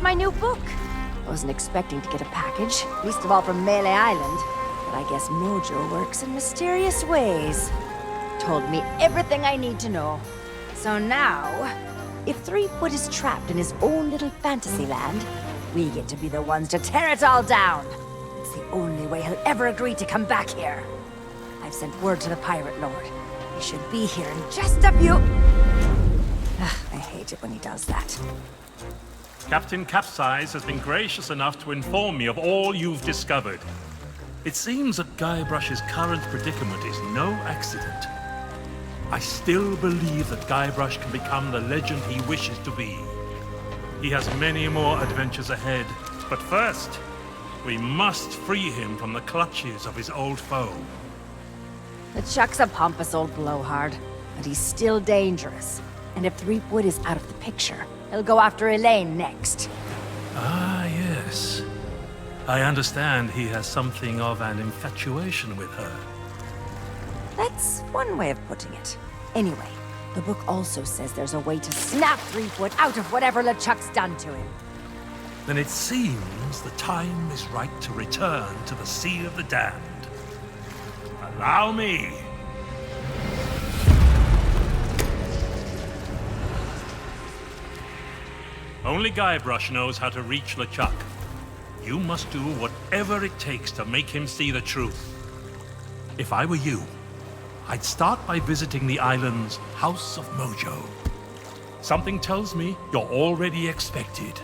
my new book. Wasn't expecting to get a package, least of all from Melee Island. But I guess Mojo works in mysterious ways. Told me everything I need to know. So now, if Threepwood is trapped in his own little fantasy land, we get to be the ones to tear it all down. It's the only way he'll ever agree to come back here. I've sent word to the Pirate Lord. He should be here in just a few... I hate it when he does that. Captain Capsize has been gracious enough to inform me of all you've discovered. It seems that Guybrush's current predicament is no accident. I still believe that Guybrush can become the legend he wishes to be. He has many more adventures ahead, but first, we must free him from the clutches of his old foe. LeChuck's a pompous old blowhard, but he's still dangerous. And if Threepwood is out of the picture, he'll go after Elaine next. Ah, yes. I understand he has something of an infatuation with her. That's one way of putting it. Anyway, the book also says there's a way to snap Threepwood out of whatever LeChuck's done to him. Then it seems the time is right to return to the Sea of the Damned. Allow me. Only Guybrush knows how to reach LeChuck. You must do whatever it takes to make him see the truth. If I were you, I'd start by visiting the island's House of Mojo. Something tells me you're already expected.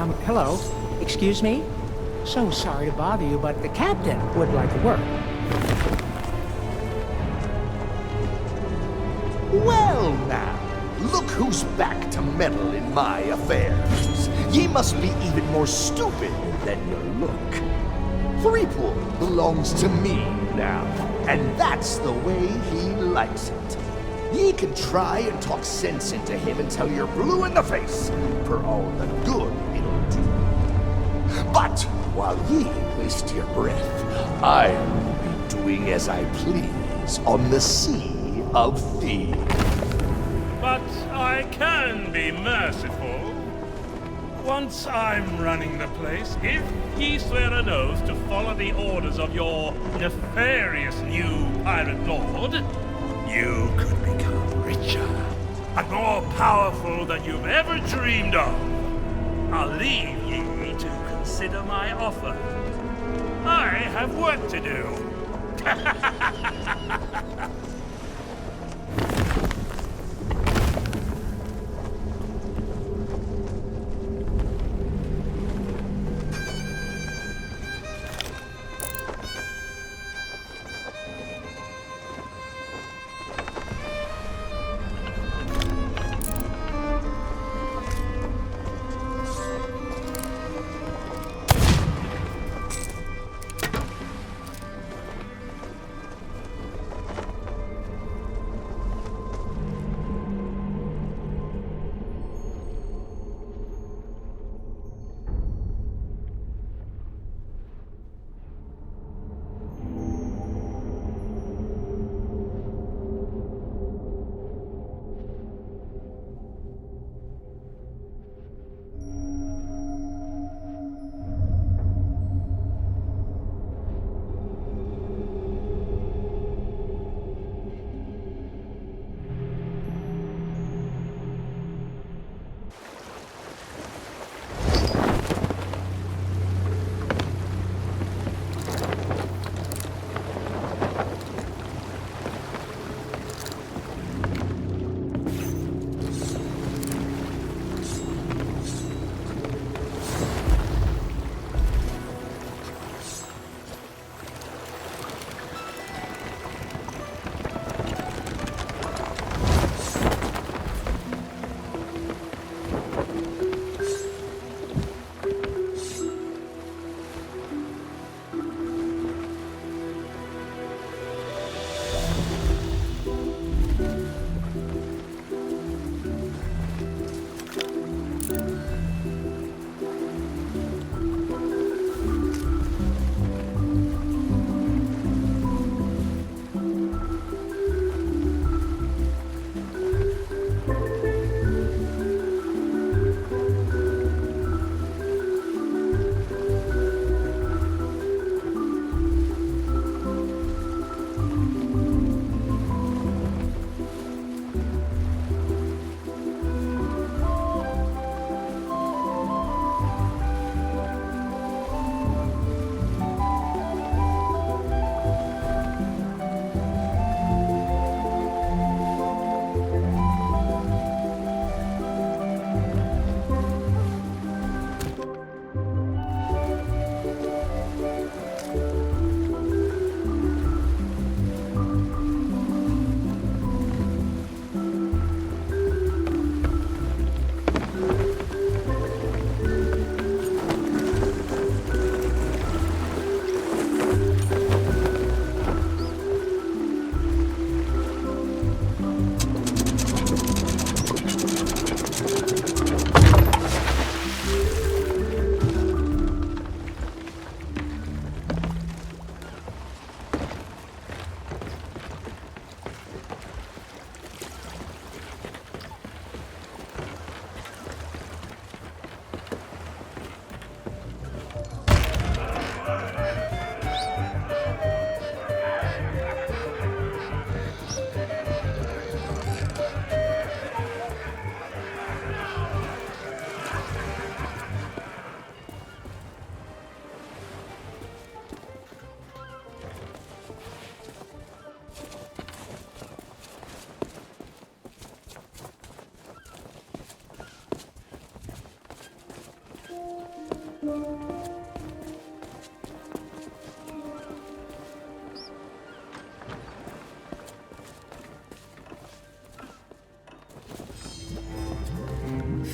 Hello? Excuse me? So sorry to bother you, but the captain would like to work. Well now, look who's back to meddle in my affairs. Ye must be even more stupid than you look. Threepool belongs to me now, and that's the way he likes it. Ye can try and talk sense into him until you're blue in the face, for all the good it'll do. But while ye waste your breath, I'll be doing as I please on the Sea of Thieves. But I can be merciful. Once I'm running the place, if ye swear an oath to follow the orders of your nefarious new pirate lord, you could become richer and more powerful than you've ever dreamed of. I'll leave ye to consider my offer. I have work to do.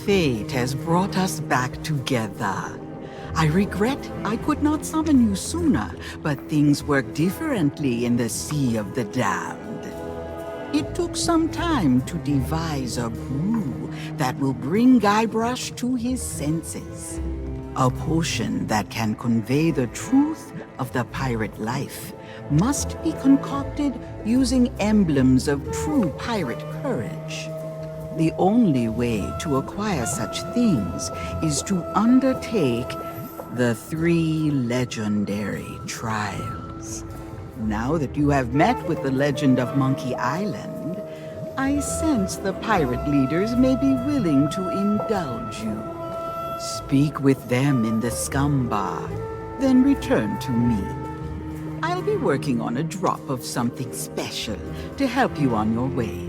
Fate has brought us back together. I regret I could not summon you sooner, but things work differently in the Sea of the Damned. It took some time to devise a brew that will bring Guybrush to his senses. A potion that can convey the truth of the pirate life must be concocted using emblems of true pirate courage. The only way to acquire such things is to undertake the 3 legendary trials. Now that you have met with the legend of Monkey Island, I sense the pirate leaders may be willing to indulge you. Speak with them in the scum bar, then return to me. I'll be working on a drop of something special to help you on your way.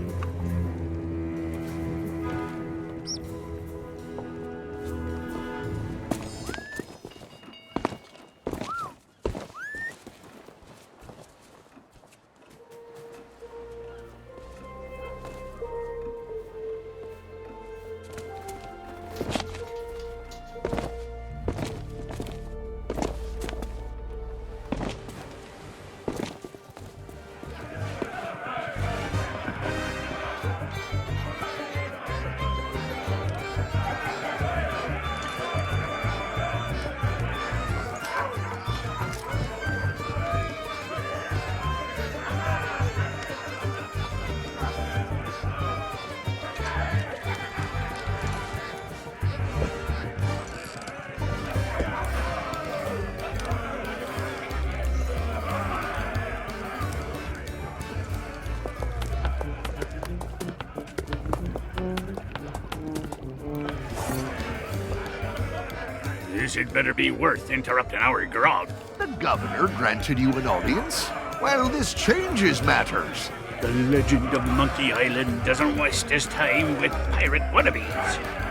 This had better be worth interrupting our grog. The governor granted you an audience? Well, this changes matters. The legend of Monkey Island doesn't waste his time with pirate wannabes.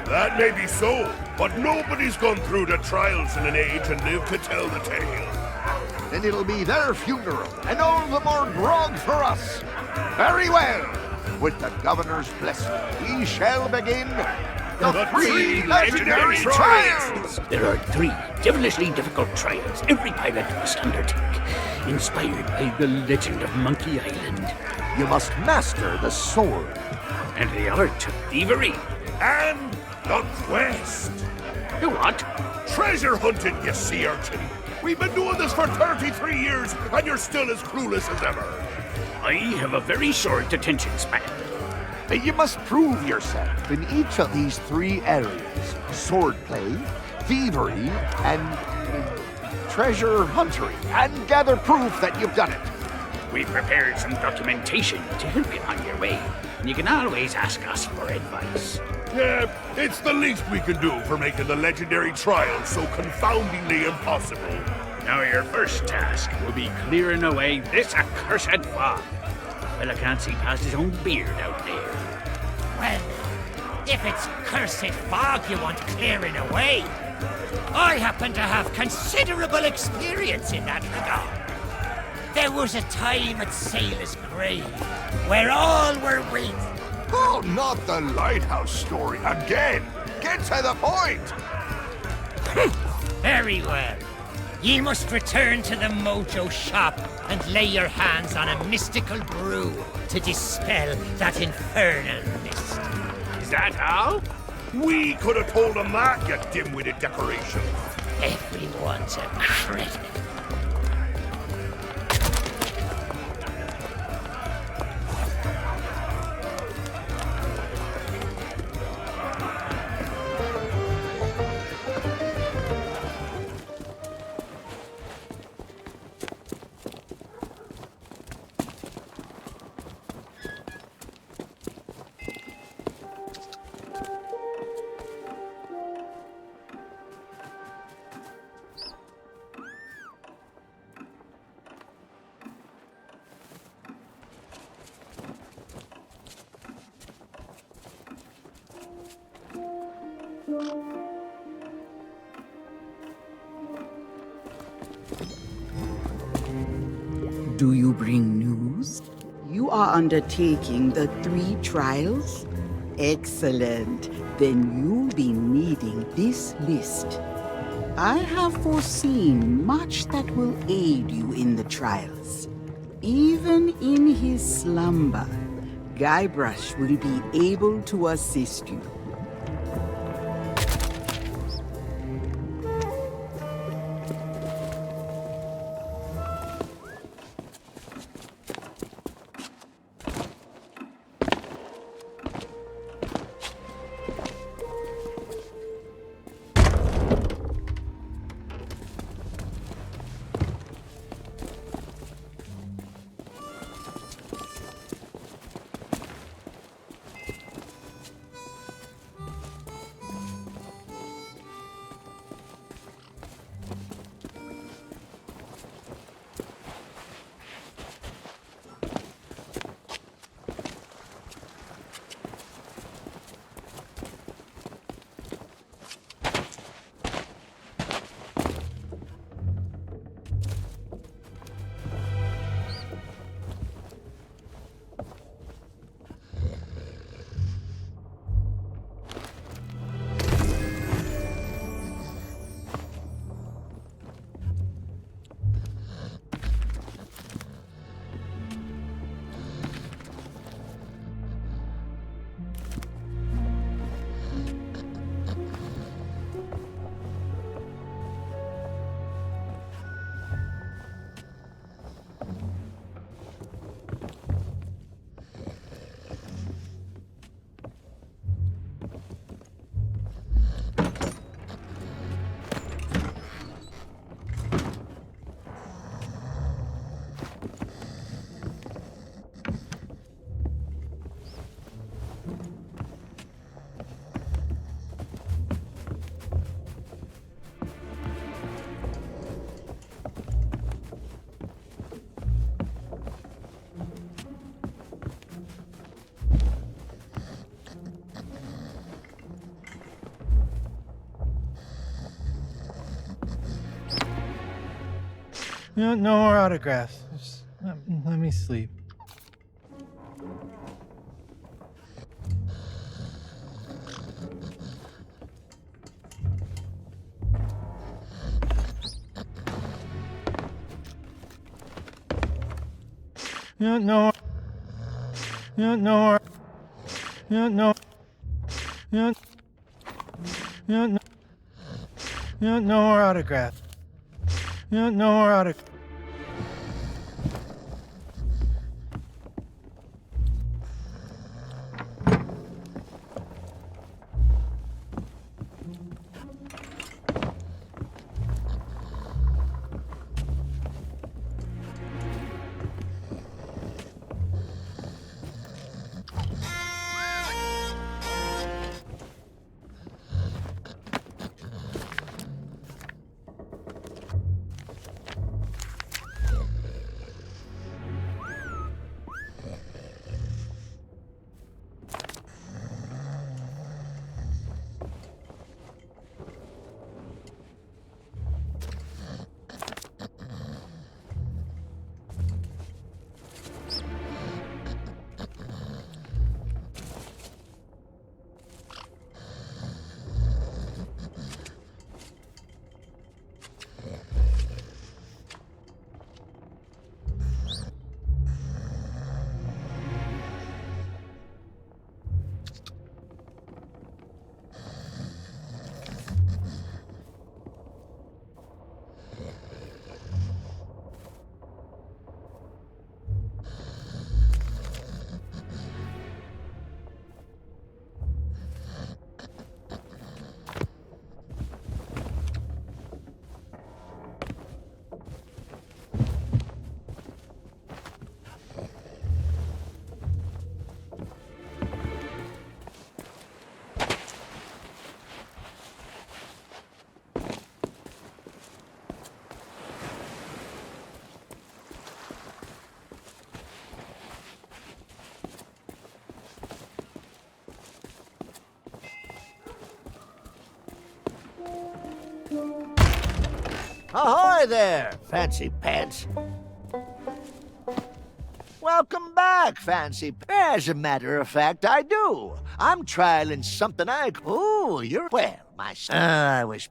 That may be so, but nobody's gone through the trials in an age and lived to tell the tale. Then it'll be their funeral, and all the more grog for us. Very well. With the governor's blessing, we shall begin the 3 legendary trials! There are 3 devilishly difficult trials every pirate must undertake, inspired by the legend of Monkey Island. You must master the sword. And the art of thievery. And the quest! The what? Treasure hunting, you sea urchin! We've been doing this for 33 years, and you're still as clueless as ever. I have a very short attention span. You must prove yourself in each of these 3 areas. Swordplay, thievery, and treasure huntery. And gather proof that you've done it. We've prepared some documentation to help you on your way. You can always ask us for advice. Yeah, it's the least we can do for making the legendary trials so confoundingly impossible. Now your first task will be clearing away this accursed fog. Well, I can't see past his own beard out there. Well, if it's cursed fog you want clearing away, I happen to have considerable experience in that regard. There was a time at Sailor's Grave where all were waiting. Oh, not the lighthouse story again! Get to the point! Very well. Ye must return to the Mojo shop and lay your hands on a mystical brew to dispel that infernal mist. Is that all? We could have told them that, you dim-witted decoration. Everyone's a critic. Do you bring news? You are undertaking the 3 trials? Excellent. Then you'll be needing this list. I have foreseen much that will aid you in the trials. Even in his slumber, Guybrush will be able to assist you. No, no more autographs. Just let me sleep. No, no. No, no. No, no. No, no, no. No, no more autographs. No, no more autographs. Ahoy there, Fancy Pants. Welcome back, Fancy. As a matter of fact, I do. I'm trialing something I... Oh, you're... Well, my son, I wish...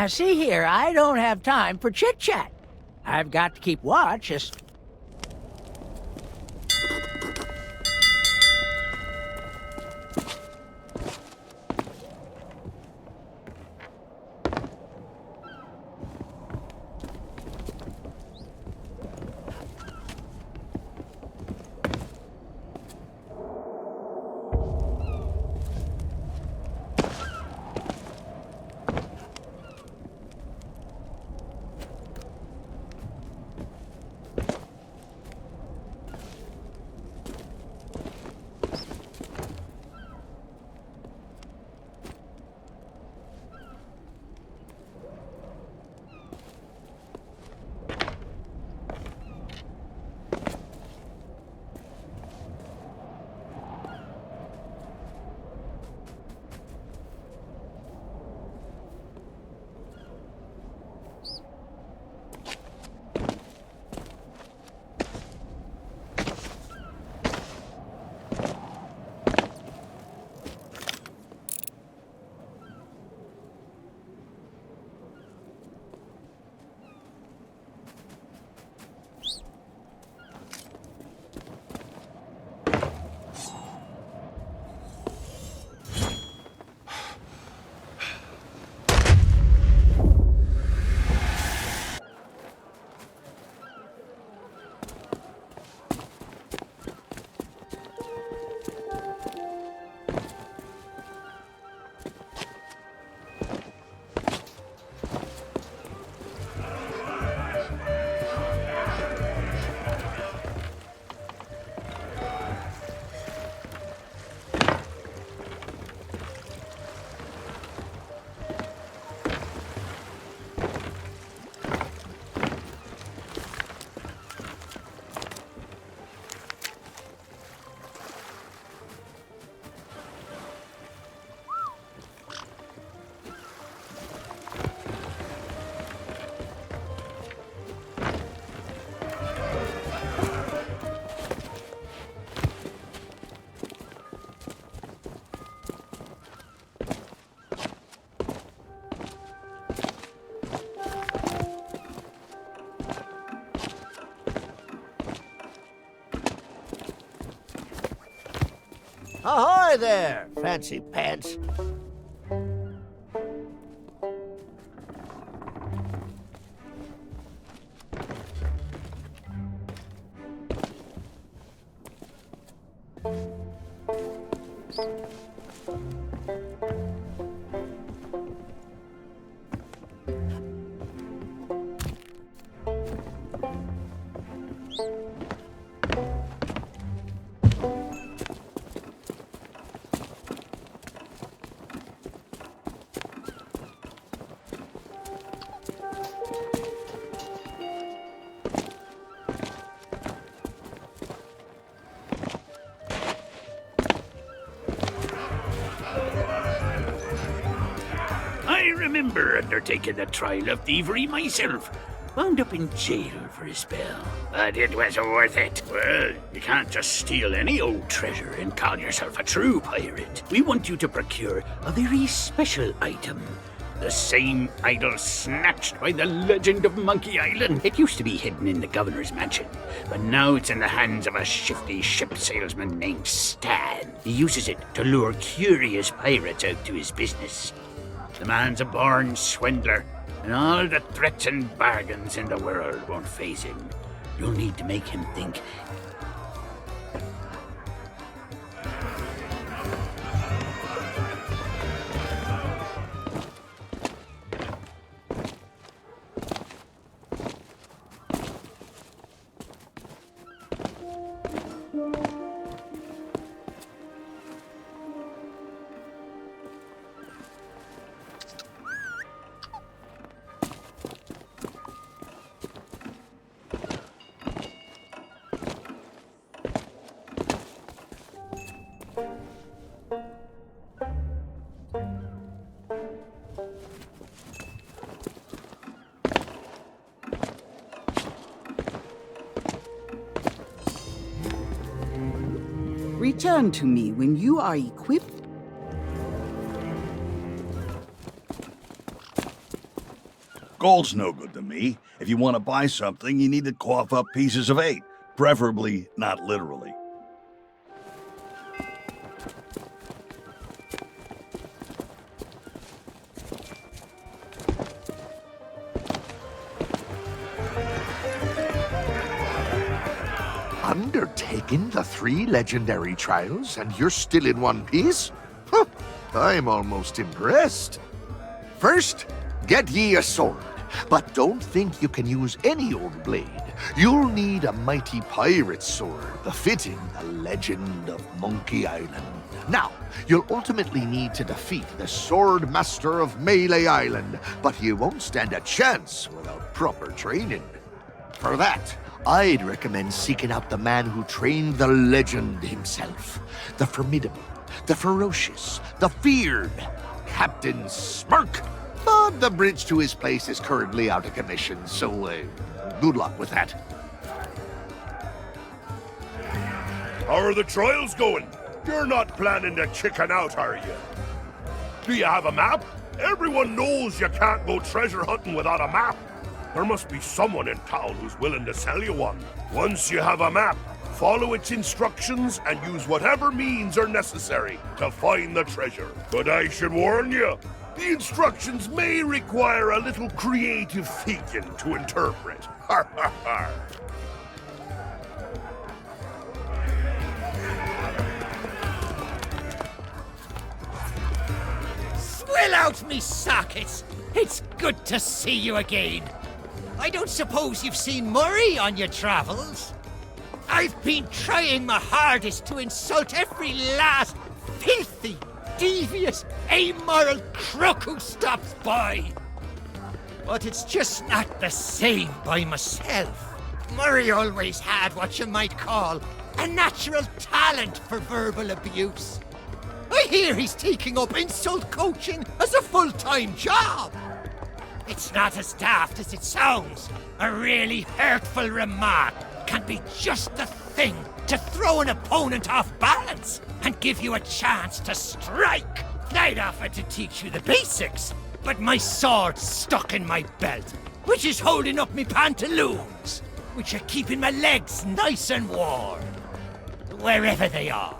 Now, see here, I don't have time for chit-chat. I've got to keep watch as... Ahoy there, fancy pants. I remember undertaking the trial of thievery myself. Wound up in jail for a spell. But it was worth it. Well, you can't just steal any old treasure and call yourself a true pirate. We want you to procure a very special item. The same idol snatched by the legend of Monkey Island. It used to be hidden in the governor's mansion, but now it's in the hands of a shifty ship salesman named Stan. He uses it to lure curious pirates out to his business. The man's a born swindler, and all the threats and bargains in the world won't faze him. You'll need to make him think. Return to me when you are equipped. Gold's no good to me. If you want to buy something, you need to cough up pieces of 8. Preferably not literally. Undertaken the 3 legendary trials, and you're still in one piece? Huh, I'm almost impressed. First, get ye a sword, but don't think you can use any old blade. You'll need a mighty pirate sword befitting the legend of Monkey Island. Now, you'll ultimately need to defeat the Sword Master of Melee Island, but you won't stand a chance without proper training. For that, I'd recommend seeking out the man who trained the legend himself. The formidable, the ferocious, the feared Captain Smirk. But the bridge to his place is currently out of commission, so good luck with that. How are the trials going? You're not planning to chicken out, are you? Do you have a map? Everyone knows you can't go treasure hunting without a map. There must be someone in town who's willing to sell you one. Once you have a map, follow its instructions and use whatever means are necessary to find the treasure. But I should warn you, the instructions may require a little creative thinking to interpret. Har har har. Swill out me sockets! It's good to see you again. I don't suppose you've seen Murray on your travels? I've been trying my hardest to insult every last filthy, devious, amoral crook who stops by. But it's just not the same by myself. Murray always had what you might call a natural talent for verbal abuse. I hear he's taking up insult coaching as a full-time job. It's not as daft as it sounds. A really hurtful remark can be just the thing to throw an opponent off balance and give you a chance to strike. I'd offer to teach you the basics, but my sword's stuck in my belt, which is holding up me pantaloons, which are keeping my legs nice and warm, wherever they are.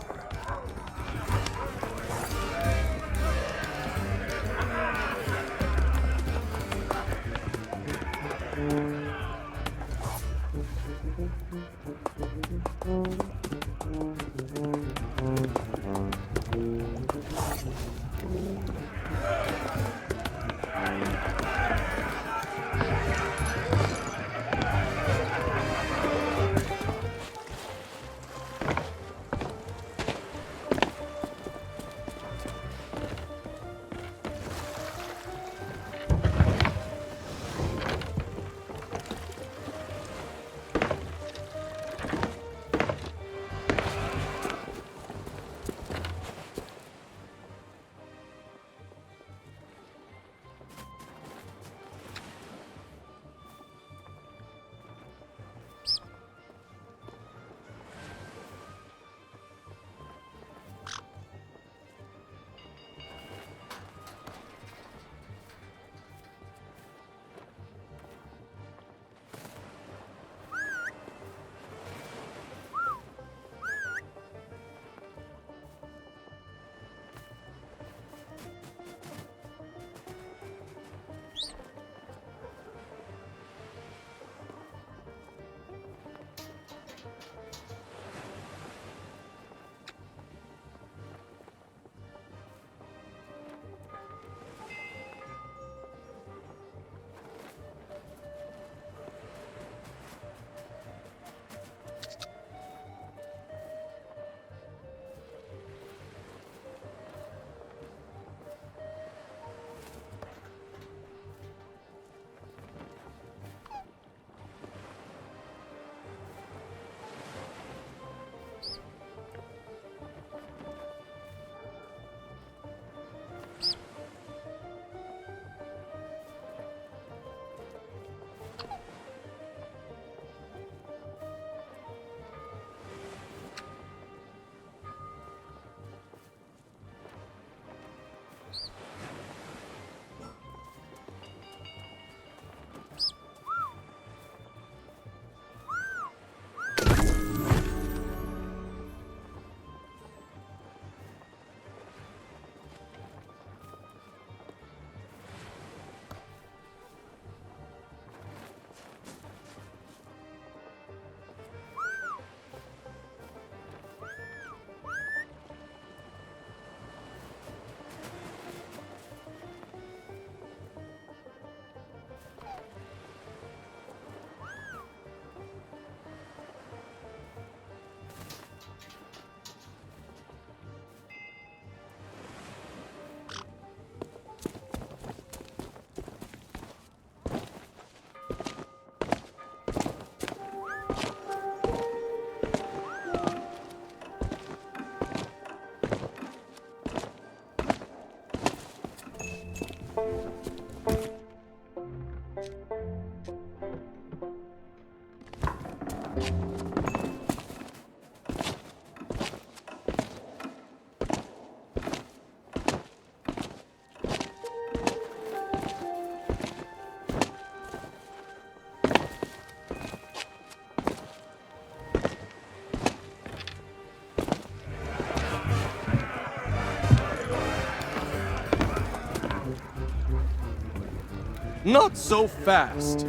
Not so fast.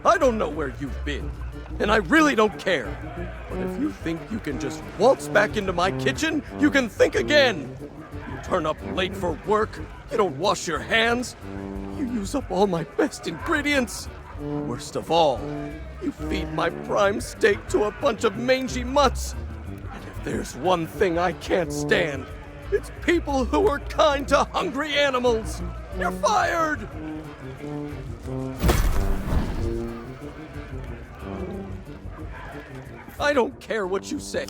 I don't know where you've been, and I really don't care. But if you think you can just waltz back into my kitchen, you can think again. You turn up late for work, you don't wash your hands, you use up all my best ingredients. Worst of all, you feed my prime steak to a bunch of mangy mutts. And if there's one thing I can't stand, it's people who are kind to hungry animals. You're fired! I don't care what you say.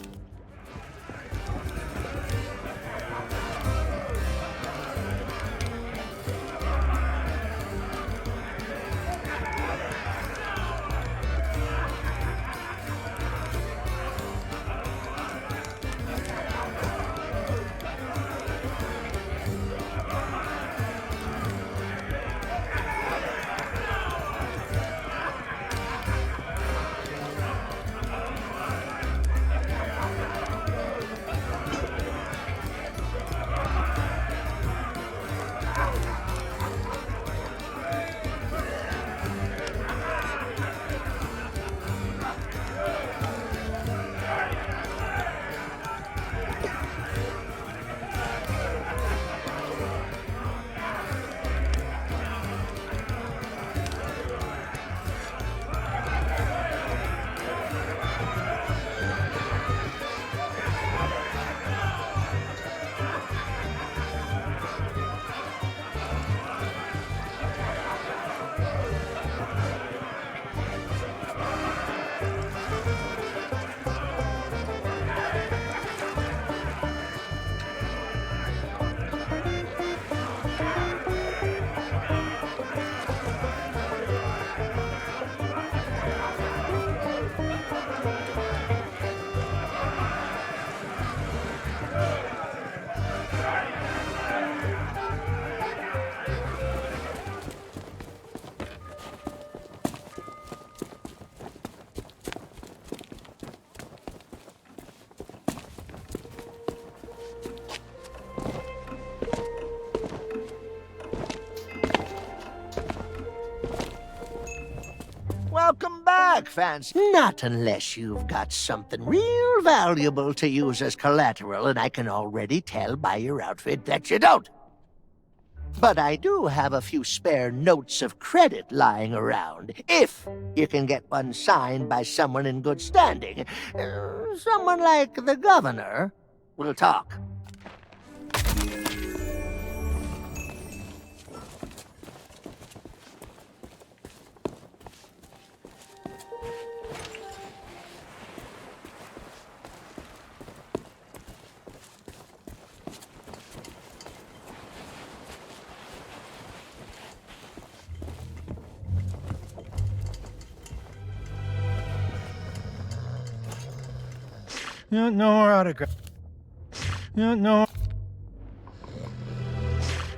work fancy. Not unless you've got something real valuable to use as collateral, and I can already tell by your outfit that you don't. But I do have a few spare notes of credit lying around, if you can get one signed by someone in good standing. Someone like the governor. We'll talk. No more autograph. No. No.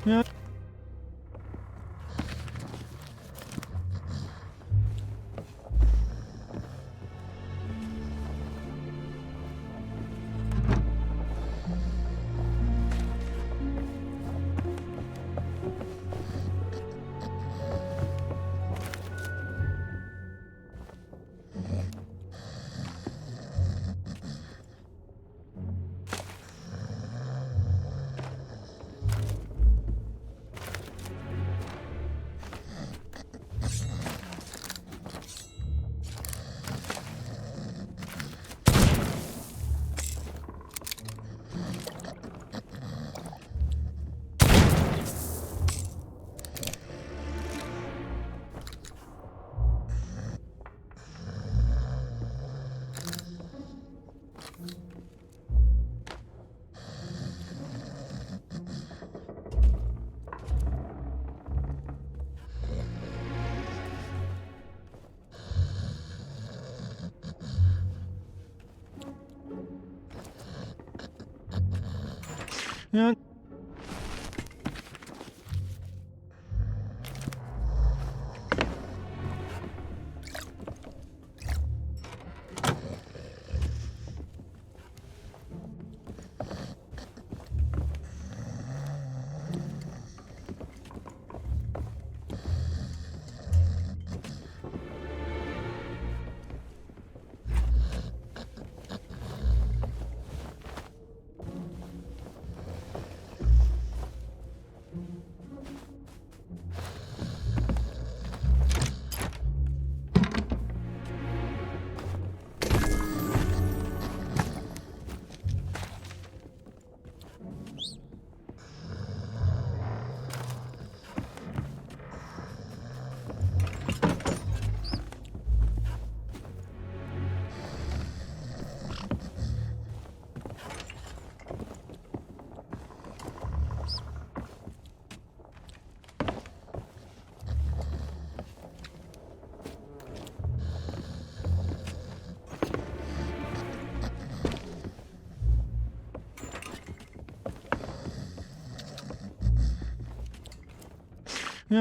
No.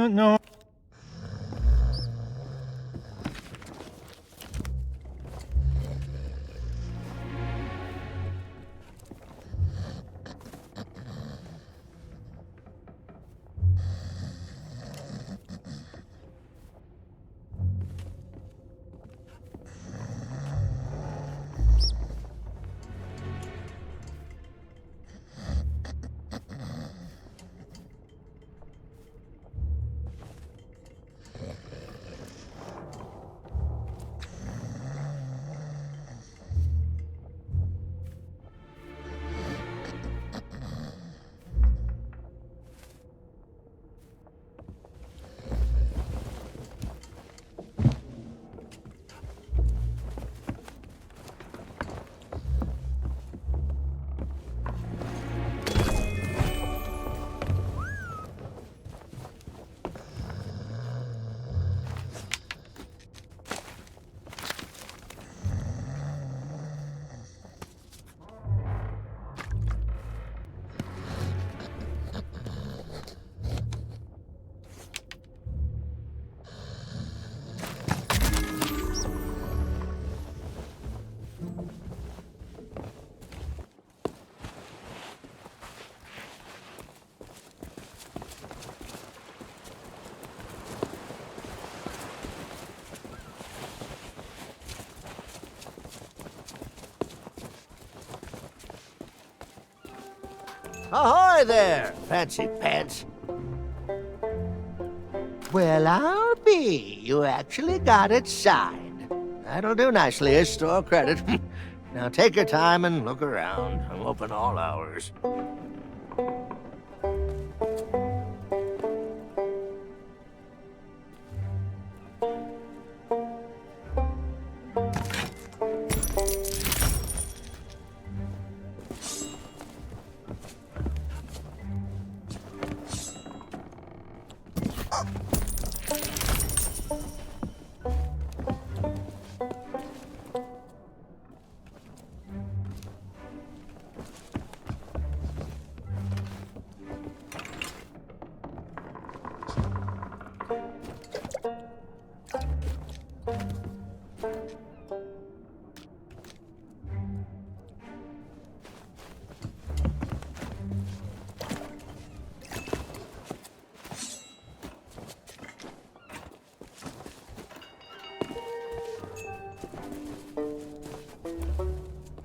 No. Ahoy there, fancy pants. Well, I'll be. You actually got it signed. That'll do nicely as store credit. Now take your time and look around. I'm open all hours.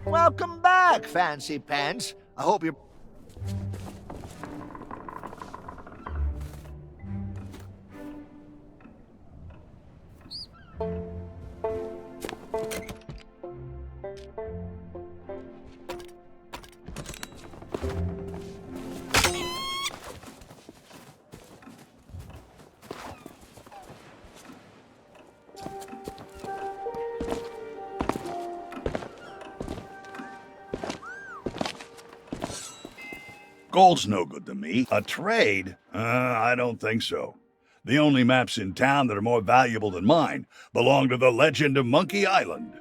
Welcome back, fancy pants. I hope you're... Gold's no good to me. A trade? I don't think so. The only maps in town that are more valuable than mine belong to the legend of Monkey Island.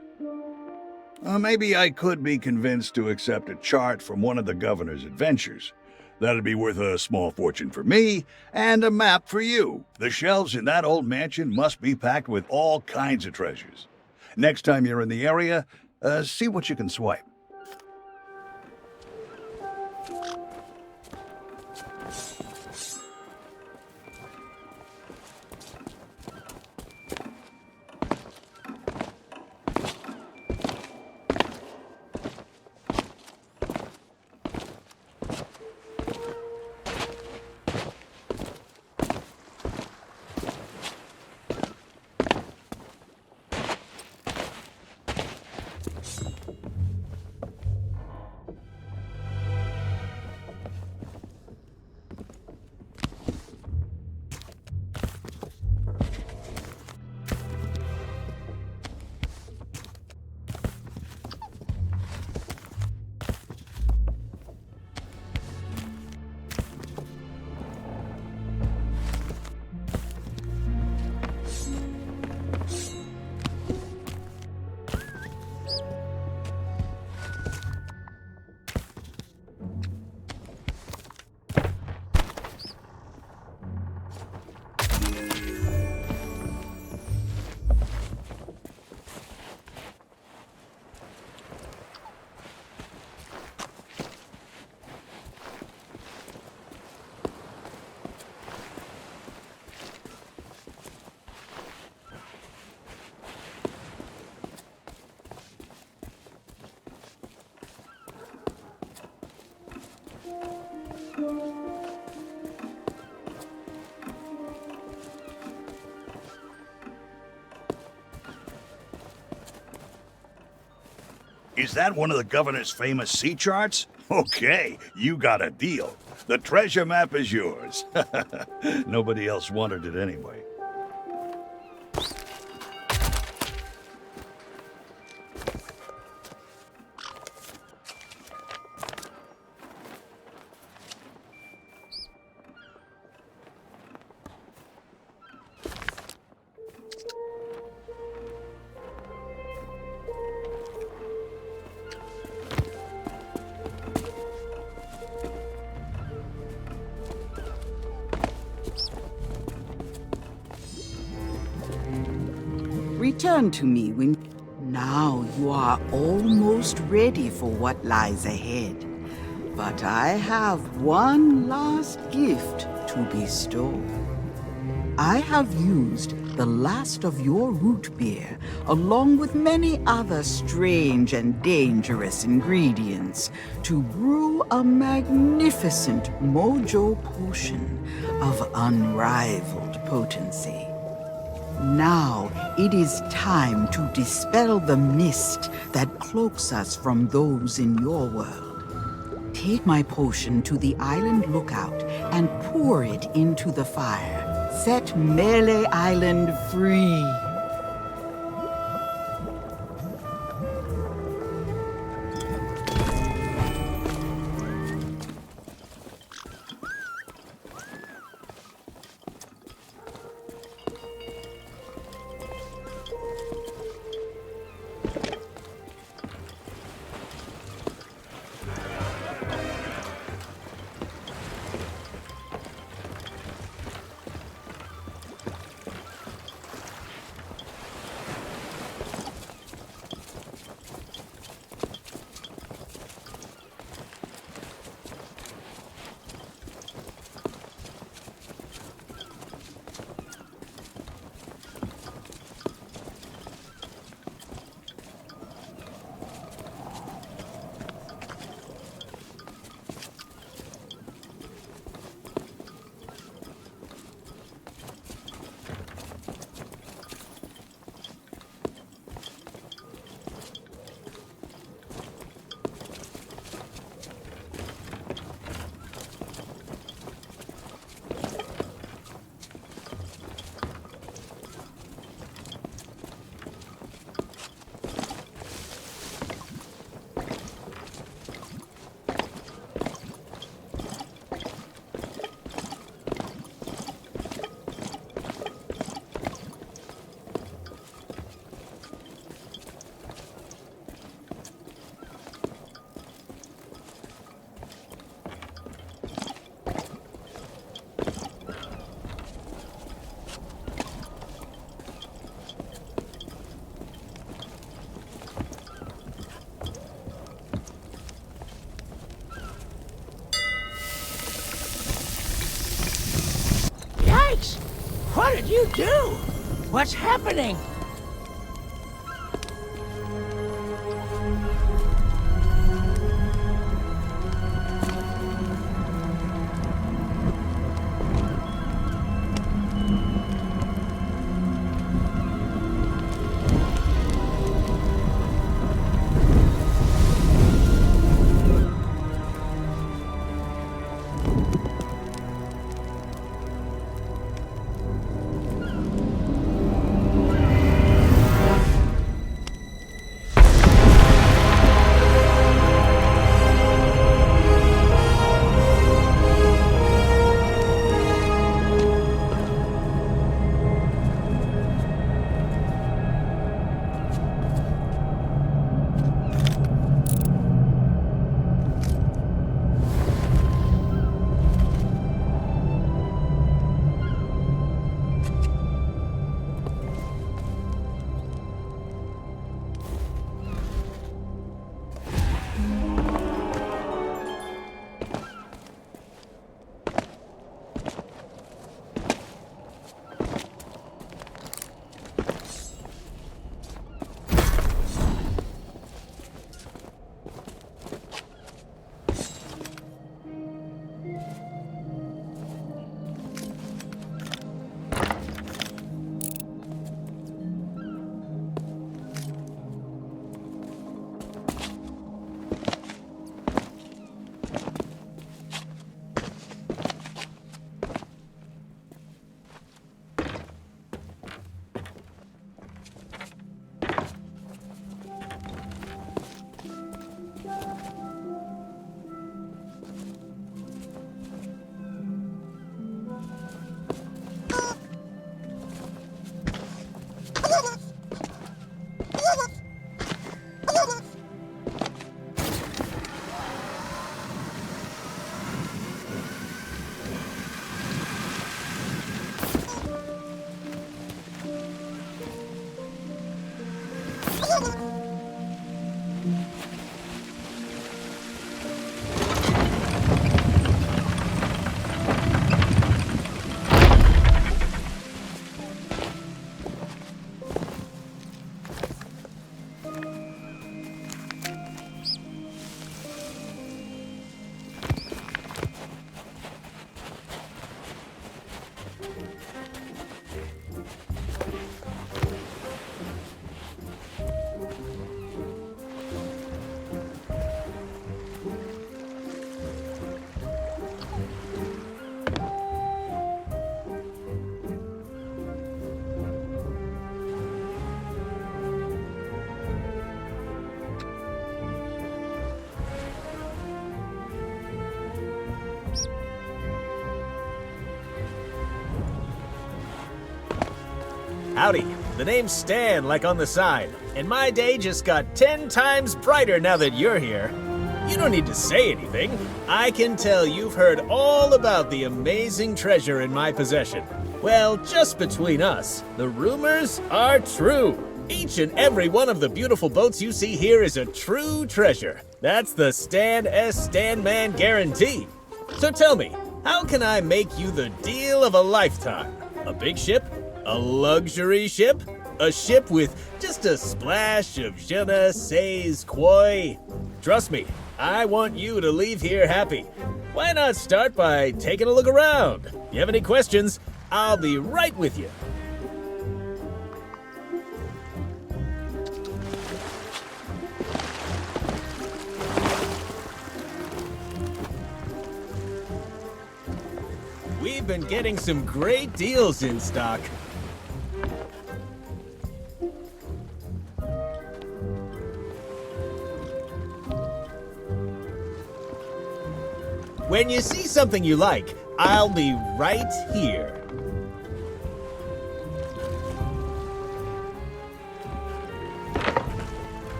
Maybe I could be convinced to accept a chart from one of the governor's adventures. That'd be worth a small fortune for me, and a map for you. The shelves in that old mansion must be packed with all kinds of treasures. Next time you're in the area, see what you can swipe. Is that one of the governor's famous sea charts? Okay, you got a deal. The treasure map is yours. Nobody else wanted it anyway. Return to me when... Now you are almost ready for what lies ahead. But I have one last gift to bestow. I have used the last of your root beer, along with many other strange and dangerous ingredients, to brew a magnificent mojo potion of unrivaled potency. Now it is time to dispel the mist that cloaks us from those in your world. Take my potion to the island lookout and pour it into the fire. Set Melee Island free. Yikes! What did you do? What's happening? Howdy. The name's Stan, like on the side. And my day just got 10 times brighter now that you're here. You don't need to say anything. I can tell you've heard all about the amazing treasure in my possession. Well, just between us, the rumors are true. Each and every one of the beautiful boats you see here is a true treasure. That's the Stan S. Stanman guarantee. So tell me, how can I make you the deal of a lifetime? A big ship? A luxury ship? A ship with just a splash of je ne sais quoi? Trust me, I want you to leave here happy. Why not start by taking a look around? You have any questions? I'll be right with you. We've been getting some great deals in stock. When you see something you like, I'll be right here.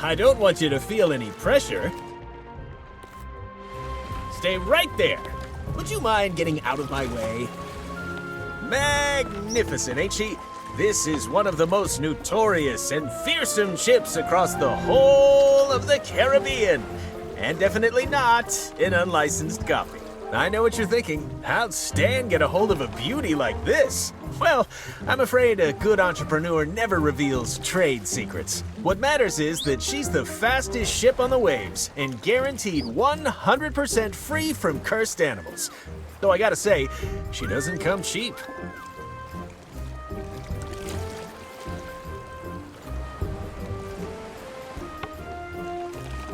I don't want you to feel any pressure. Stay right there. Would you mind getting out of my way? Magnificent, ain't she? This is one of the most notorious and fearsome ships across the whole of the Caribbean. And definitely not an unlicensed copy. I know what you're thinking. How'd Stan get a hold of a beauty like this? Well, I'm afraid a good entrepreneur never reveals trade secrets. What matters is that she's the fastest ship on the waves and guaranteed 100% free from cursed animals. Though I gotta say, she doesn't come cheap.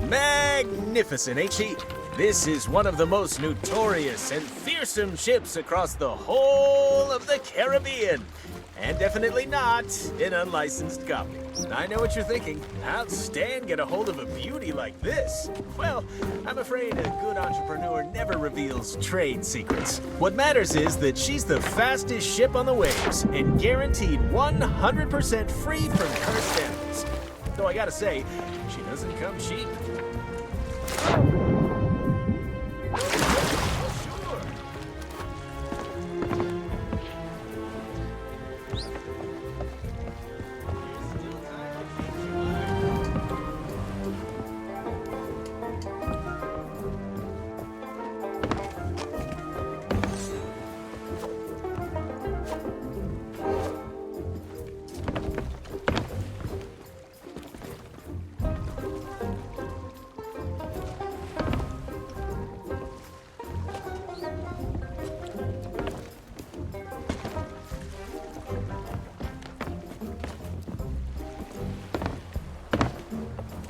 Magnificent, ain't she? This is one of the most notorious and fearsome ships across the whole of the Caribbean. And definitely not an unlicensed copy. I know what you're thinking. How'd Stan get a hold of a beauty like this? Well, I'm afraid a good entrepreneur never reveals trade secrets. What matters is that she's the fastest ship on the waves and guaranteed 100% free from cursed animals. Though I gotta say, she doesn't come cheap.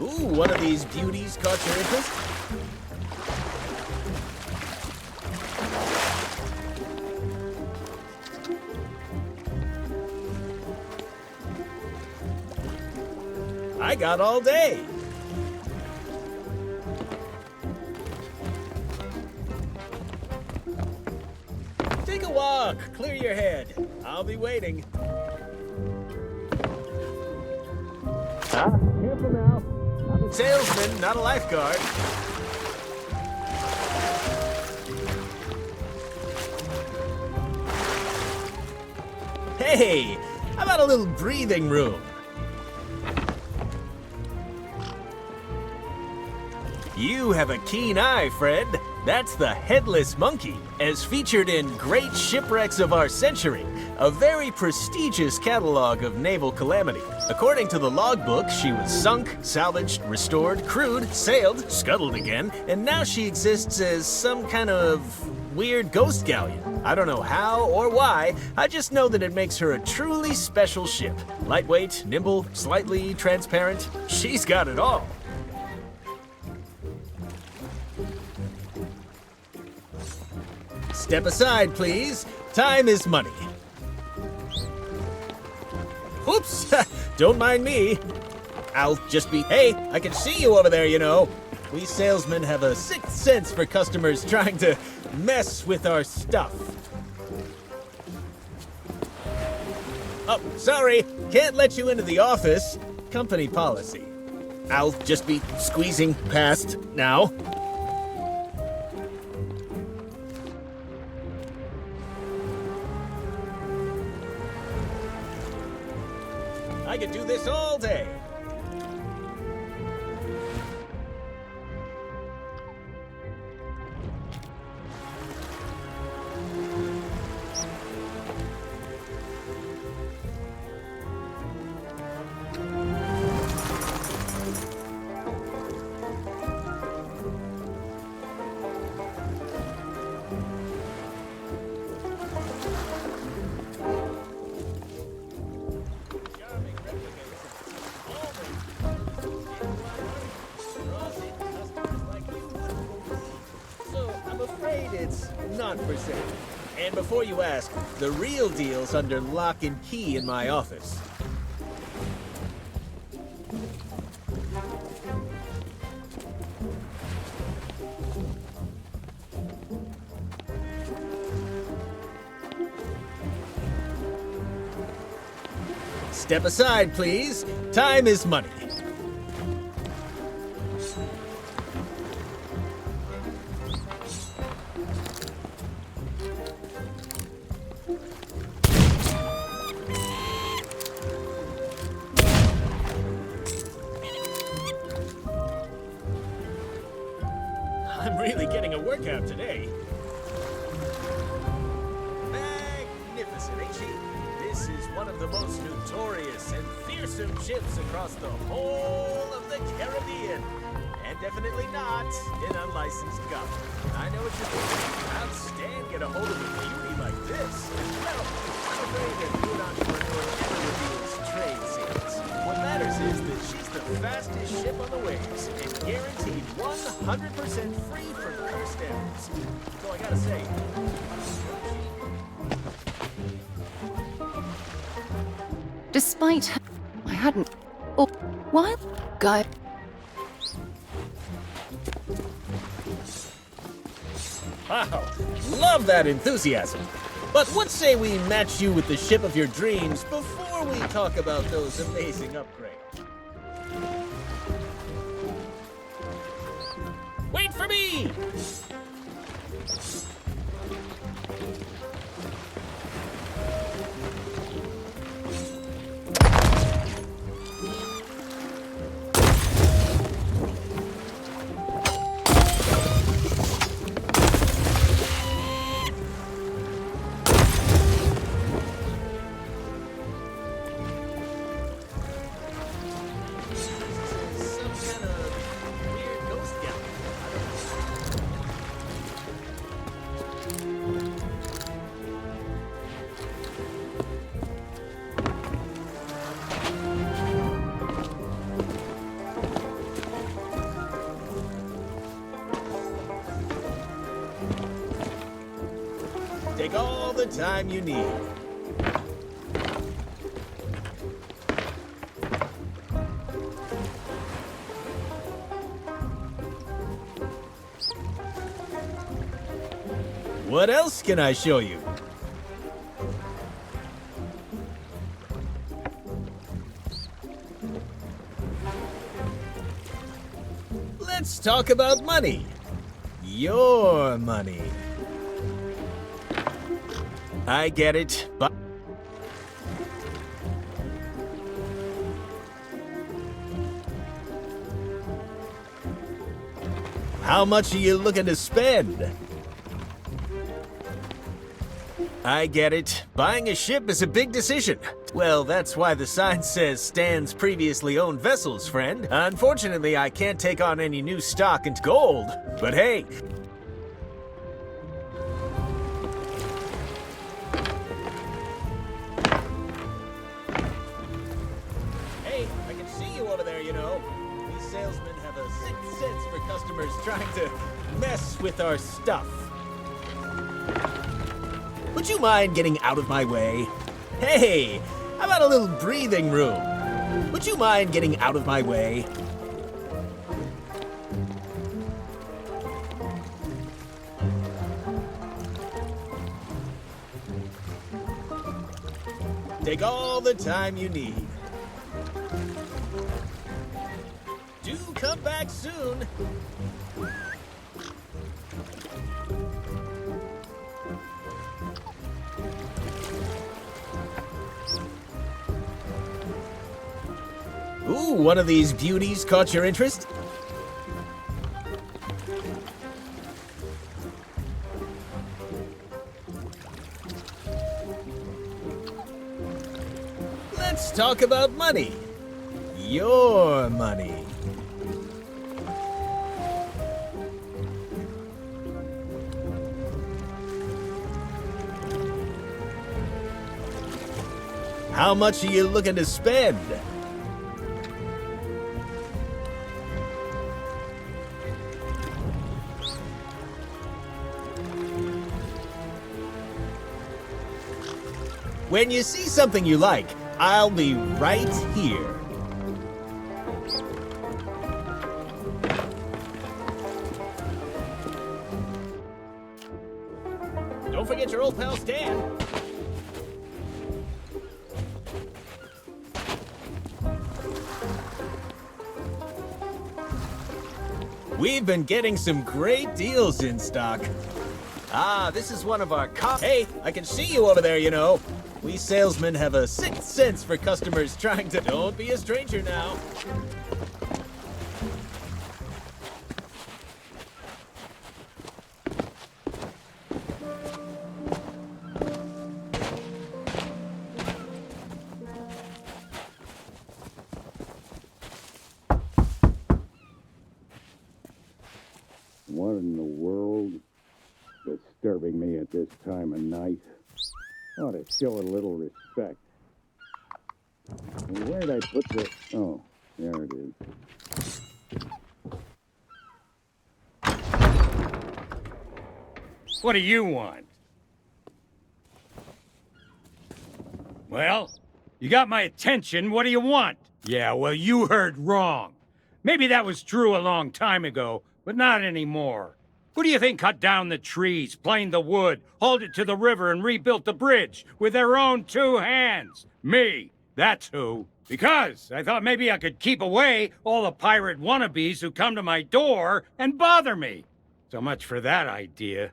Ooh, one of these beauties caught your interest? I got all day. Take a walk, clear your head. I'll be waiting. Careful now. I'm a salesman, not a lifeguard. Hey, how about a little breathing room? You have a keen eye, Fred. That's the Headless Monkey, as featured in Great Shipwrecks of Our Century, a very prestigious catalog of naval calamity. According to the logbook, she was sunk, salvaged, restored, crewed, sailed, scuttled again, and now she exists as some kind of weird ghost galleon. I don't know how or why, I just know that it makes her a truly special ship. Lightweight, nimble, slightly transparent, she's got it all. Step aside, please. Time is money. Oops, don't mind me. I'll just be, hey, I can see you over there, you know. We salesmen have a sixth sense for customers trying to mess with our stuff. Oh, sorry. Can't let you into the office. Company policy. I'll just be squeezing past now. I could do this all day. It's not for sale. And before you ask, the real deal's under lock and key in my office. Step aside, please. Time is money. I'm really getting a workout today. Magnificent, ain't she? This is one of the most notorious and fearsome ships across the whole of the Caribbean. And definitely not an unlicensed governor. I know what you're thinking. How'd Stan get a hold of a beauty like this? Well, I'm afraid that good entrepreneur never reveals trade secrets. What matters is that she's the fastest ship on the waves and guaranteed 100% free from cursed errors. So I gotta say, despite I hadn't. Oh, what? Guy. wow, love that enthusiasm. But what say we match you with the ship of your dreams before we talk about those amazing upgrades? Wait for me! Take all the time you need. What else can I show you? Let's talk about money. Your money. I get it, but how much are you looking to spend? I get it. Buying a ship is a big decision. Well, that's why the sign says Stan's previously owned vessels, friend. Unfortunately, I can't take on any new stock into gold. But hey, salesmen have a sixth sense for customers trying to mess with our stuff. Would you mind getting out of my way? Hey, how about a little breathing room? Would you mind getting out of my way? Take all the time you need. Do come back soon. Ooh, one of these beauties caught your interest? Let's talk about money. Your money. How much are you looking to spend? When you see something you like, I'll be right here. Don't forget your old pal Stan. We've been getting some great deals in stock. Ah, this is one of our Hey, I can see you over there, you know. We salesmen have a sixth sense for customers trying to... Don't be a stranger now. What in the world? Disturbing me at this time of night. Ought to show a little respect. Where'd I put the... Oh, there it is. What do you want? Well, you got my attention. What do you want? Yeah, well, you heard wrong. Maybe that was true a long time ago, but not anymore. Who do you think cut down the trees, planed the wood, hauled it to the river, and rebuilt the bridge with their own 2 hands? Me. That's who. Because I thought maybe I could keep away all the pirate wannabes who come to my door and bother me. So much for that idea.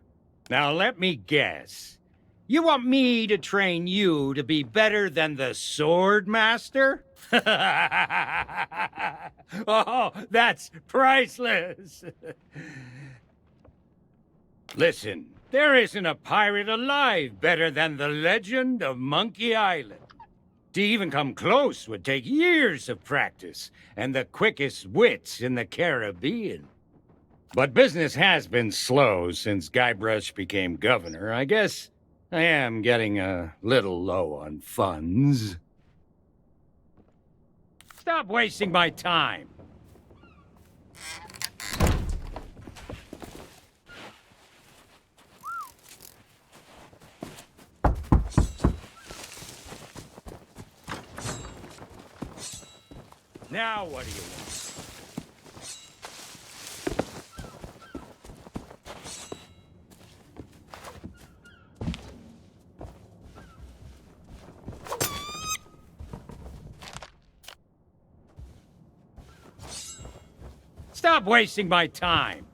Now let me guess. You want me to train you to be better than the Sword Master? Oh, that's priceless. Listen, there isn't a pirate alive better than the legend of Monkey Island. To even come close would take years of practice and the quickest wits in the Caribbean. But business has been slow since Guybrush became governor. I guess I am getting a little low on funds. Stop wasting my time. Now what do you want? Stop wasting my time.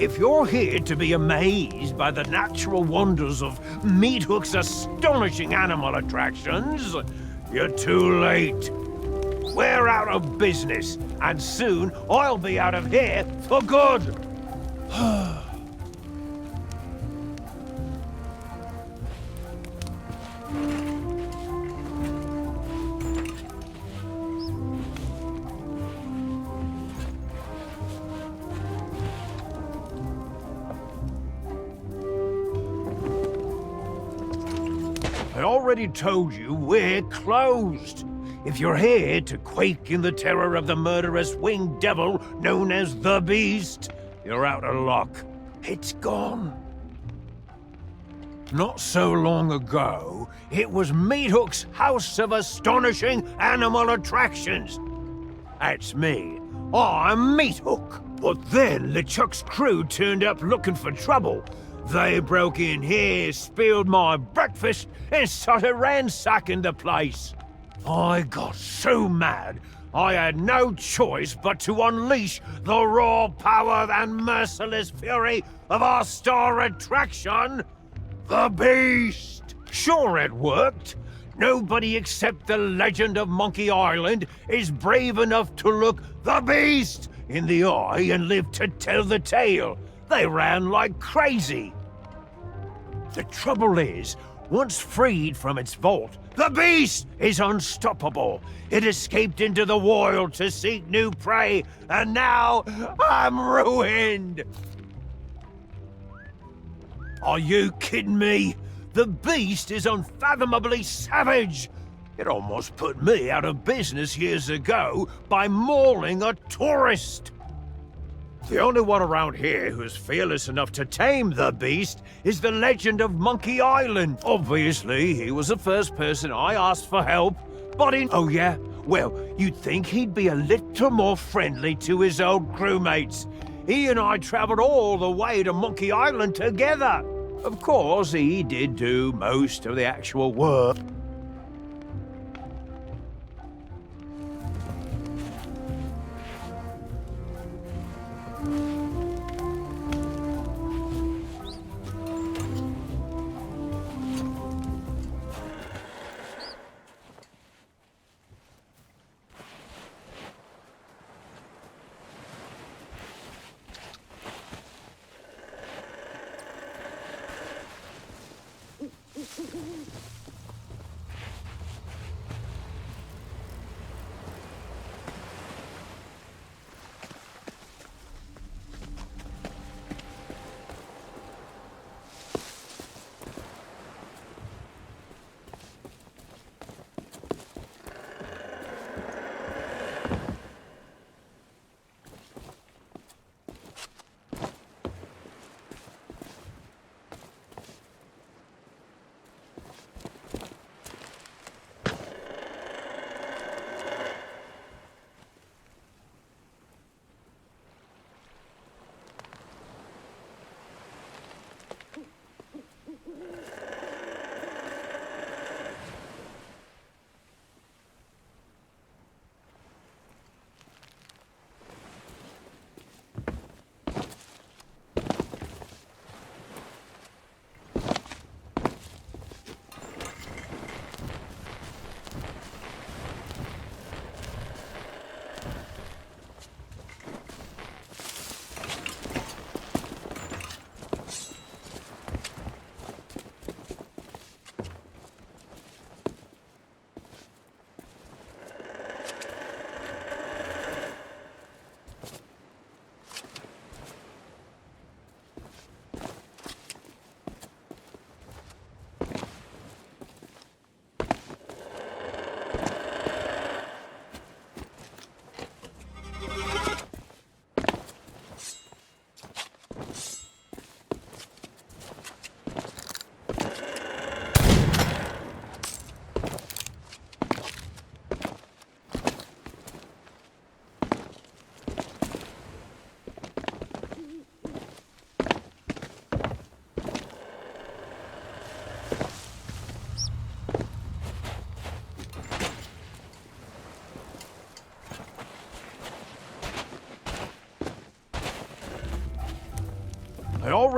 If you're here to be amazed by the natural wonders of Meathook's astonishing animal attractions, you're too late. We're out of business, and soon I'll be out of here for good. I already told you we're closed. If you're here to quake in the terror of the murderous winged devil known as the Beast, you're out of luck. It's gone. Not so long ago, it was Meathook's House of Astonishing Animal Attractions. That's me. I'm Meathook. But then LeChuck's crew turned up looking for trouble. They broke in here, spilled my breakfast, and started ransacking the place. I got so mad, I had no choice but to unleash the raw power and merciless fury of our star attraction, the Beast. Sure, it worked. Nobody except the legend of Monkey Island is brave enough to look the Beast in the eye and live to tell the tale. They ran like crazy. The trouble is, once freed from its vault, the Beast is unstoppable. It escaped into the wild to seek new prey, and now I'm ruined. Are you kidding me? The Beast is unfathomably savage. It almost put me out of business years ago by mauling a tourist. The only one around here who's fearless enough to tame the Beast is the legend of Monkey Island. Obviously, he was the first person I asked for help, but oh yeah? Well, you'd think he'd be a little more friendly to his old crewmates. He and I traveled all the way to Monkey Island together. Of course, he did do most of the actual work.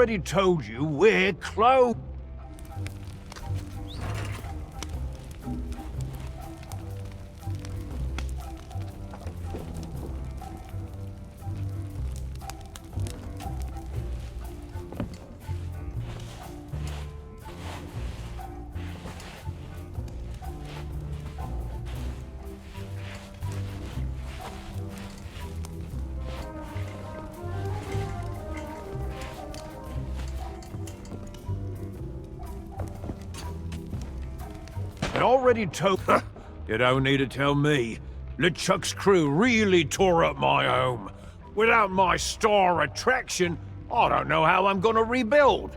already told you we're close. I already told... You don't need to tell me. LeChuck's crew really tore up my home. Without my star attraction, I don't know how I'm gonna rebuild.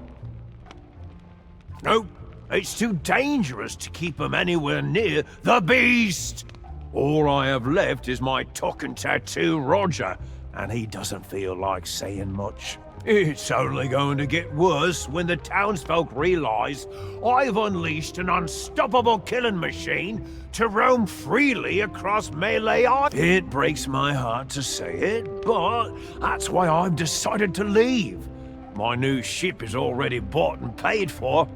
Nope, it's too dangerous to keep them anywhere near the beast. All I have left is my talking tattoo Roger, and he doesn't feel like saying much. It's only going to get worse when the townsfolk realize I've unleashed an unstoppable killing machine to roam freely across Melee Island. It breaks my heart to say it, but that's why I've decided to leave. My new ship is already bought and paid for.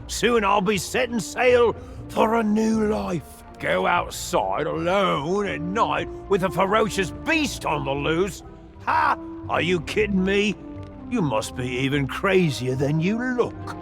Soon I'll be setting sail for a new life. Go outside alone at night with a ferocious beast on the loose. Are you kidding me? You must be even crazier than you look.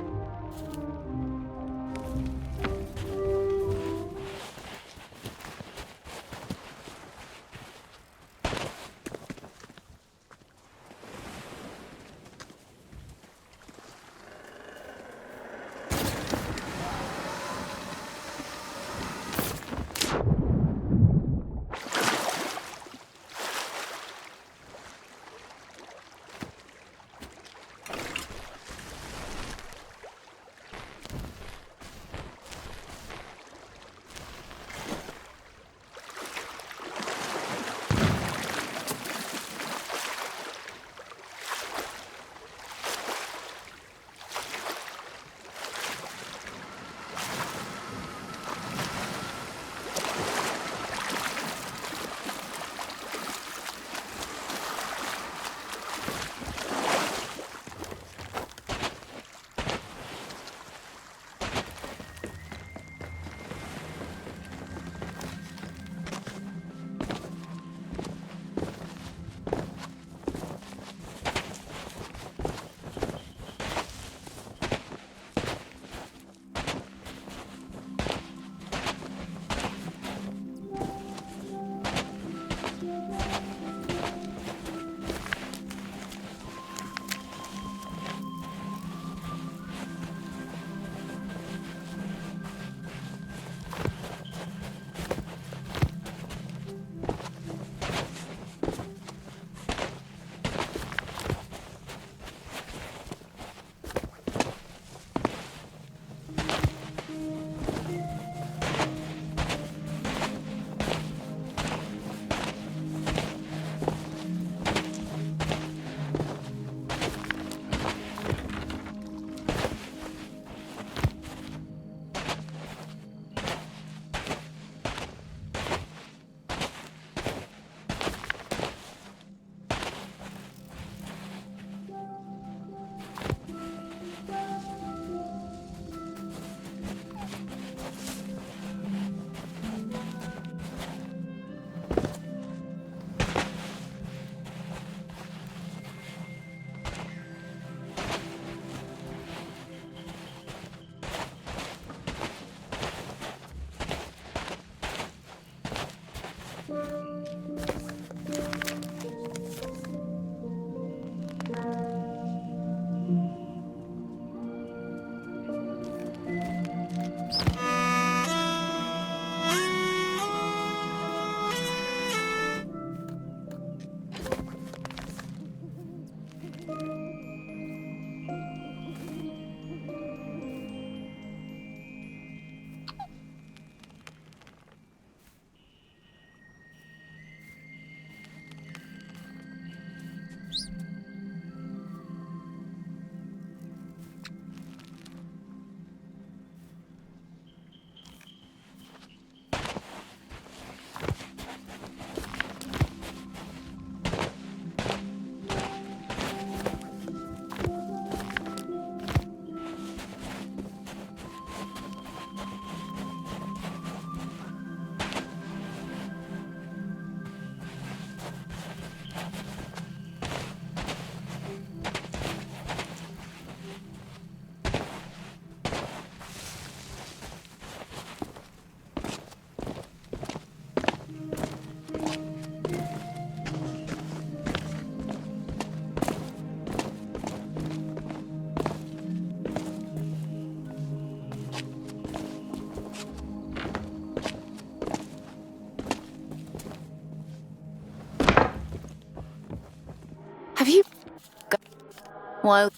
While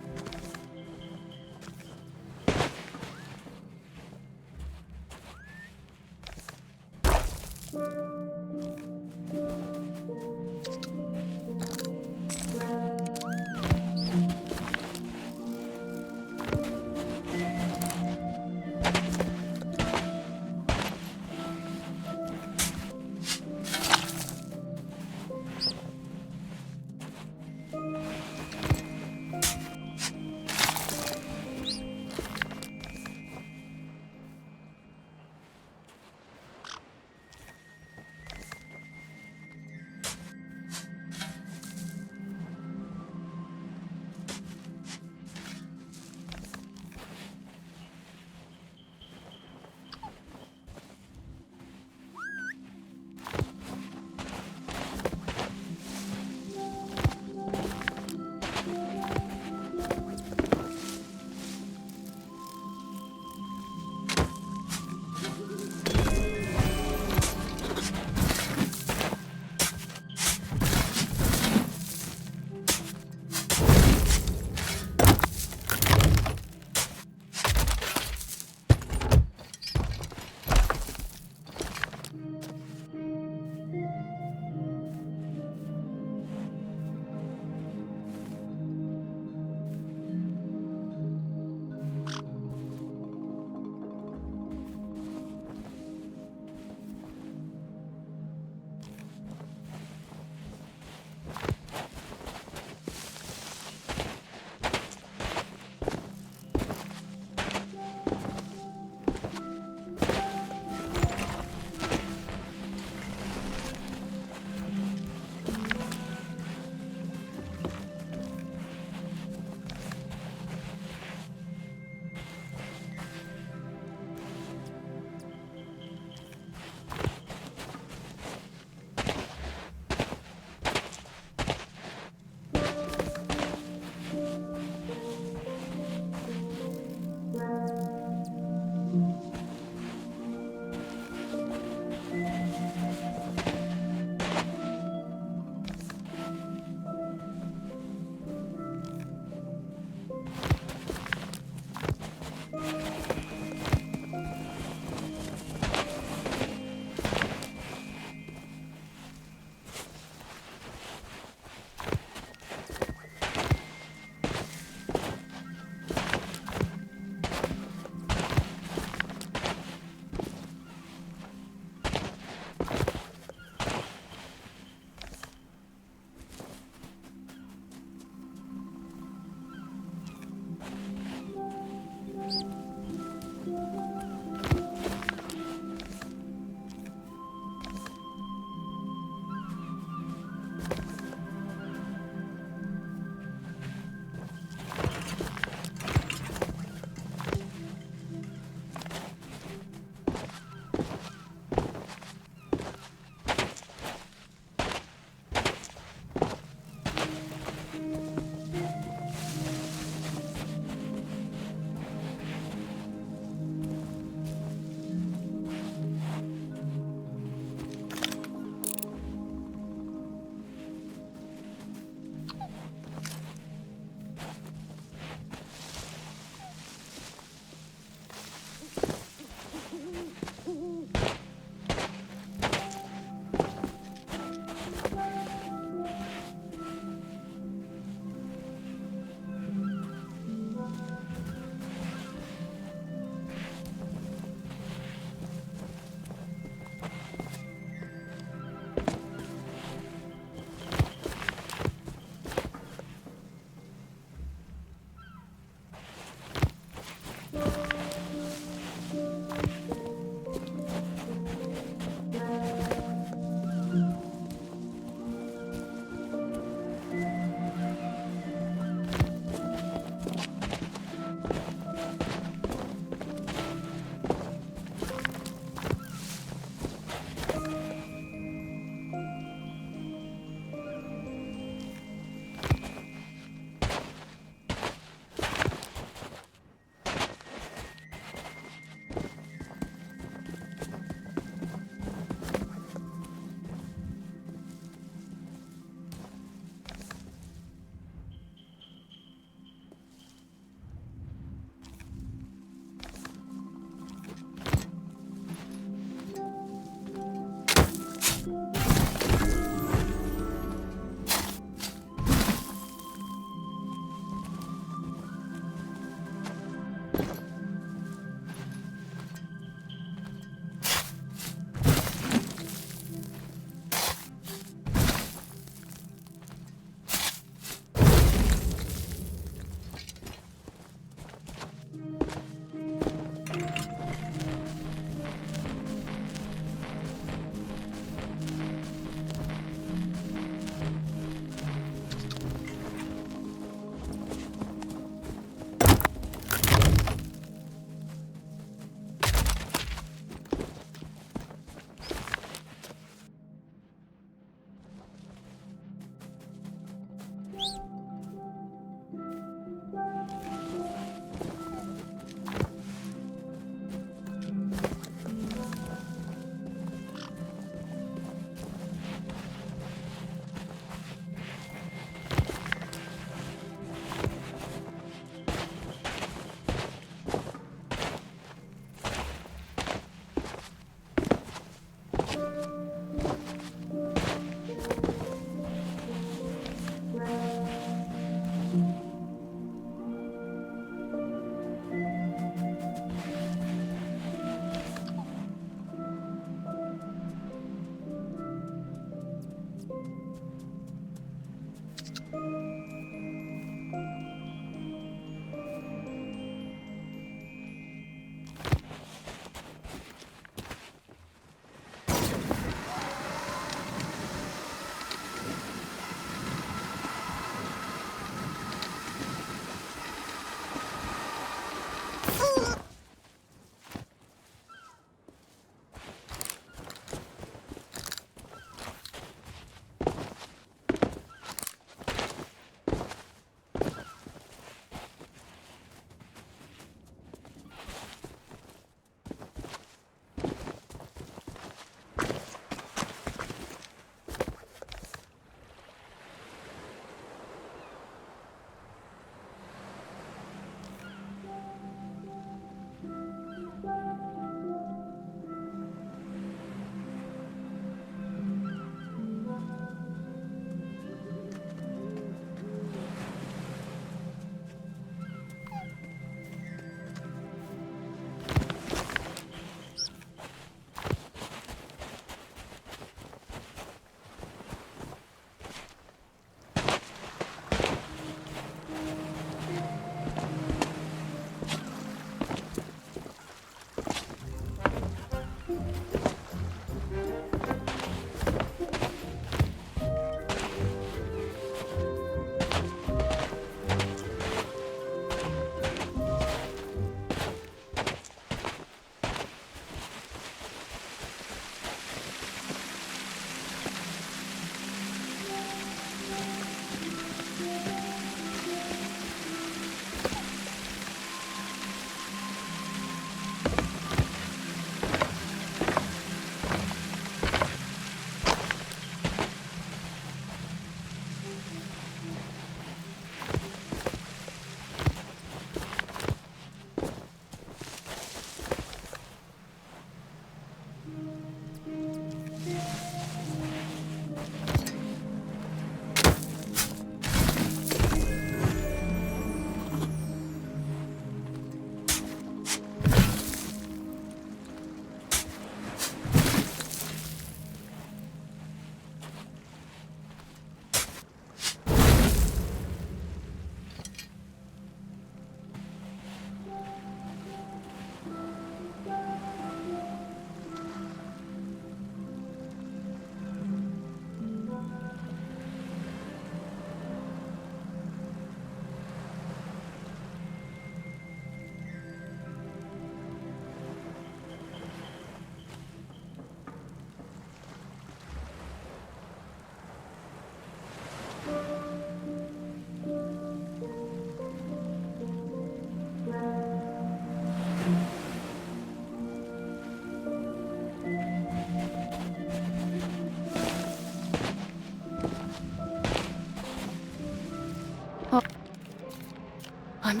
I'm.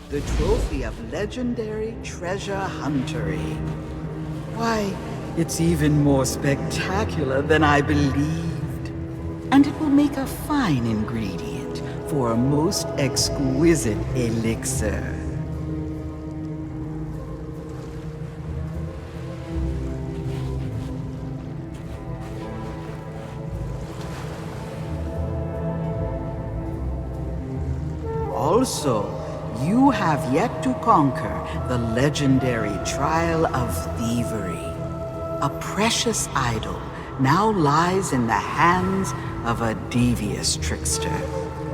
The trophy of legendary treasure huntery. Why, it's even more spectacular than I believed. And it will make a fine ingredient for a most exquisite elixir. Also, you have yet to conquer the legendary Trial of Thievery. A precious idol now lies in the hands of a devious trickster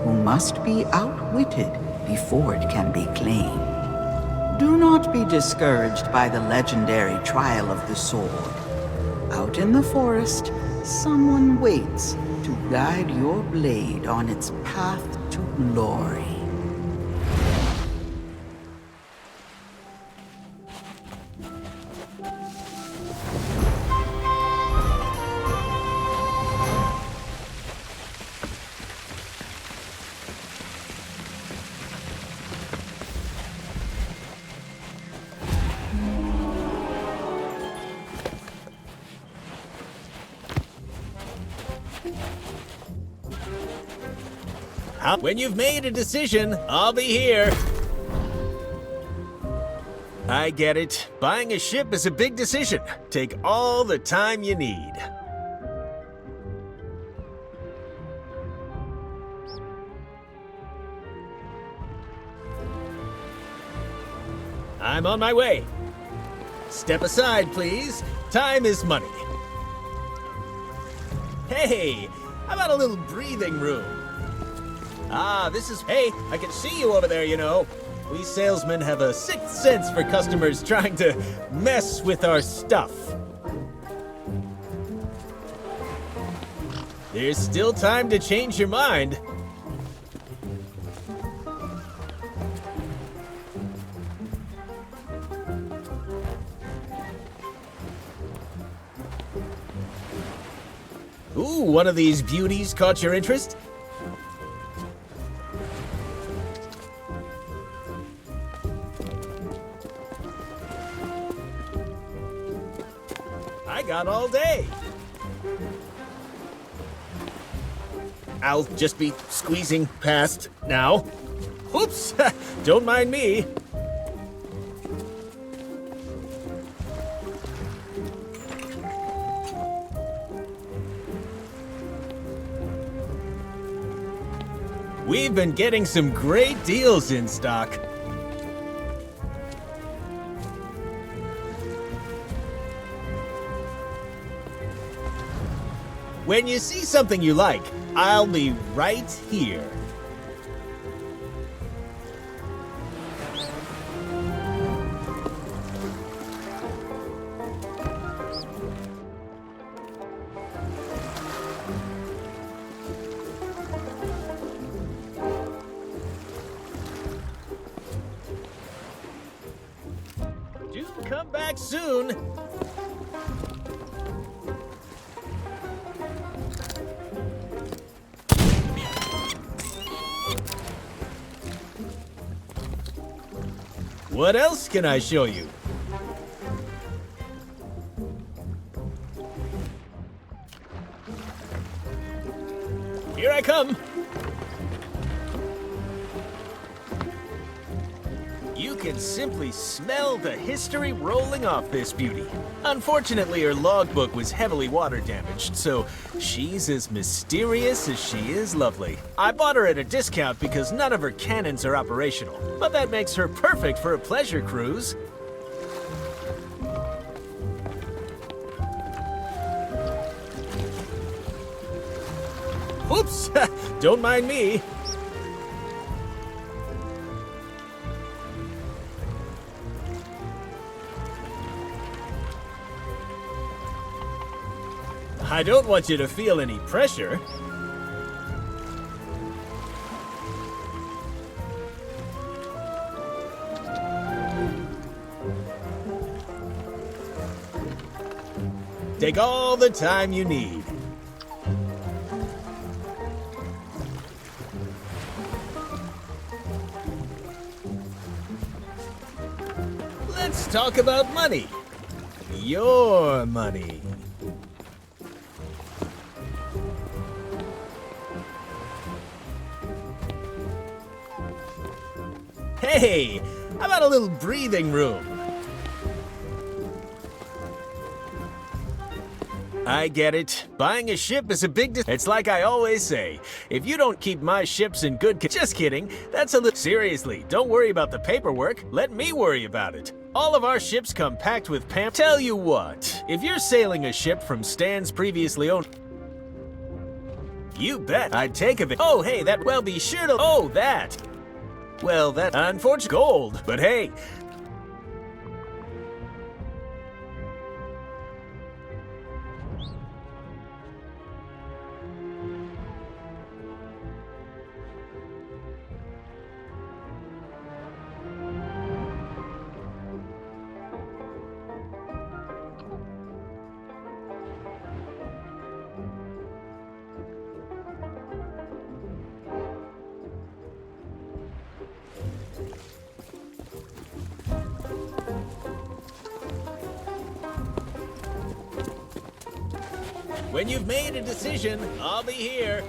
who must be outwitted before it can be claimed. Do not be discouraged by the legendary Trial of the Sword. Out in the forest, someone waits to guide your blade on its path to glory. When you've made a decision, I'll be here. I get it. Buying a ship is a big decision. Take all the time you need. I'm on my way. Step aside, please. Time is money. Hey, how about a little breathing room? Ah, this is... Hey, I can see you over there, you know. We salesmen have a sixth sense for customers trying to mess with our stuff. There's still time to change your mind. Ooh, one of these beauties caught your interest? I got all day. I'll just be squeezing past now. Oops, don't mind me. We've been getting some great deals in stock. When you see something you like, I'll be right here. Do come back soon. What else can I show you? Here I come. You can simply smell the history rolling off this beauty. Unfortunately, her logbook was heavily water damaged, so she's as mysterious as she is lovely. I bought her at a discount because none of her cannons are operational, but that makes her perfect for a pleasure cruise. Oops, don't mind me. I don't want you to feel any pressure. Take all the time you need. Let's talk about money. Your money. Hey, how about a little breathing room? I get it. Buying a ship is a big It's like I always say, if you don't keep my ships in good Just kidding, that's a little- Seriously, don't worry about the paperwork. Let me worry about it. All of our ships come packed with Tell you what, if you're sailing a ship from Stan's previously owned... You bet I'd take of it. Oh, hey, that... Well, be sure to... Oh, that... Well, that... Unfortunate gold, but hey... When you've made a decision, I'll be here.